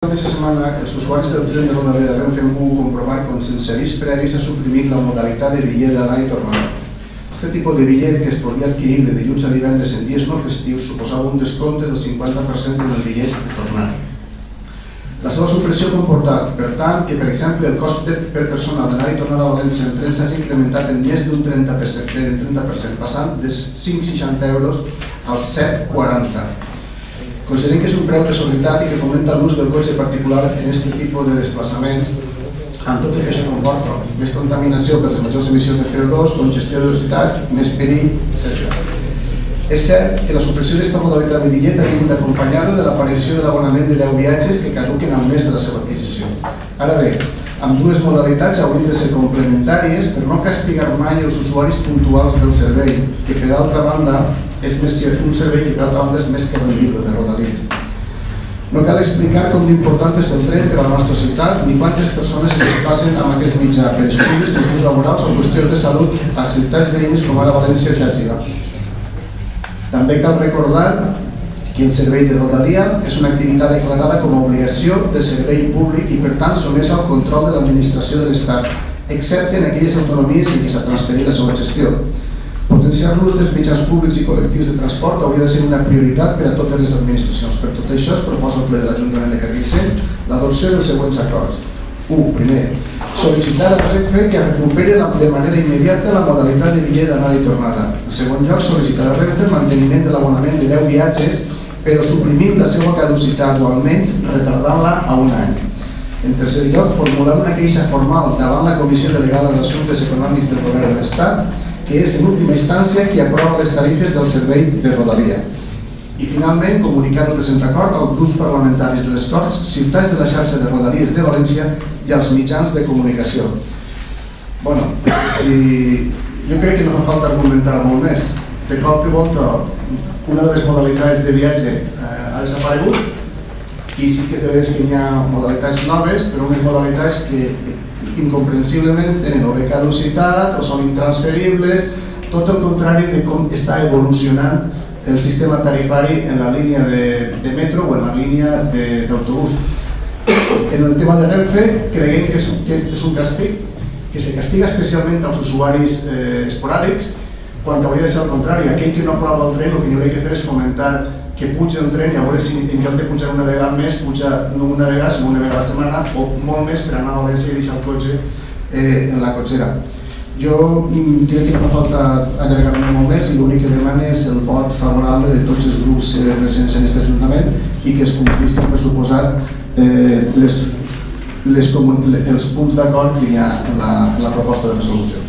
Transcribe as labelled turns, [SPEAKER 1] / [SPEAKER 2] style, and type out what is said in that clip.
[SPEAKER 1] Aquesta setmana els usuaris del tren de Rodalia de Renfe han pogut comprovar com sense avís previ s'ha suprimit la modalitat de bitllet d'anar i tornar. Aquest tipus de bitllet, que es podia adquirir de dilluns a divendres en dies no festius, suposava un descompte del 50% en el bitllet de tornar. La seva supressió ha comportat, per tant, que, per exemple, el cost per persona d'anar i tornar a València en tren s'hagi incrementat en més d'un 30%, passant de 5,60 euros als 7,40. Considerem que és un preu desorbitat i que fomenta l'ús del cotxe particular en aquest tipus de desplaçaments, amb tot el que això comporta, més contaminació per les majors emissions de CO2, congestió de velocitats, més perill, etc. És cert que la supressió d'aquesta modalitat de bitllet ha vingut acompanyada de l'aparició de l'abonament de 10 viatges que caduquen al mes de la seva adquisició. Ara bé, amb dues modalitats haurien de ser complementàries per no castigar mai els usuaris puntuals del servei, que per altra banda és més que un servei que per altra banda és més que rendible de Rodalies. No cal explicar com d'important és el tren per a la nostra ciutat ni quantes persones es passen amb aquest mitjà per estudis, motius laborals o qüestions de salut a ciutats veïnes com ara València o Xàtiva. També cal recordar que el servei de Rodalia és una activitat declarada com a obligació de servei públic i per tant sotmesa al control de l'administració de l'Estat, excepte en aquelles autonomies en què s'ha transferit la seva gestió. Potenciar l'ús dels mitjans públics i col·lectius de transport hauria de ser una prioritat per a totes les administracions. Per tot això es proposa al ple de l'Ajuntament de Carcaixent l'adopció dels següents acords. 1. Primer, sol·licitar a Renfe que recuperi de manera immediata la modalitat de bitllet d'anada i tornada. En segon lloc, sol·licitar a Renfe el manteniment de l'abonament de 10 viatges, però suprimint la seva caducitat o almenys retardant-la a un any. En tercer lloc, formular una queixa formal davant la Comissió Delegada d'Assumptes Econòmics del Govern de l'Estat, que és en última instància qui aprova les tarifes del servei de Rodalia. I finalment, comunicar el present acord als grups parlamentaris de les Corts, ciutats de la xarxa de Rodalies de València i als mitjans de comunicació. Jo crec que no fa falta argumentar molt més. De cop i volta, una de les modalitats de viatge ha desaparegut i sí que és de veres que hi ha modalitats noves, però unes modalitats que incomprensiblement tenen o bé caducitat o són intransferibles, tot el contrari de com està evolucionant el sistema tarifari en la línia de metro o en la línia d'autobús. En el tema de Renfe, creiem que és un càstig que se castiga especialment als usuaris esporàdics, quan hauria de ser al contrari. Aquell que no aprova el tren, el que hauria de fer és fomentar que pugi el tren i a veure si en lloc de pujar una vegada més, puja no una vegada, sinó una vegada a la setmana o molt més per anar a València i deixar el cotxe en la cotxera. Jo crec que no fa falta allargar-me molt més i l'únic que demano és el vot favorable de tots els grups presents en aquest Ajuntament i que es complisquen per suposat els punts d'acord que hi ha en la proposta de resolució.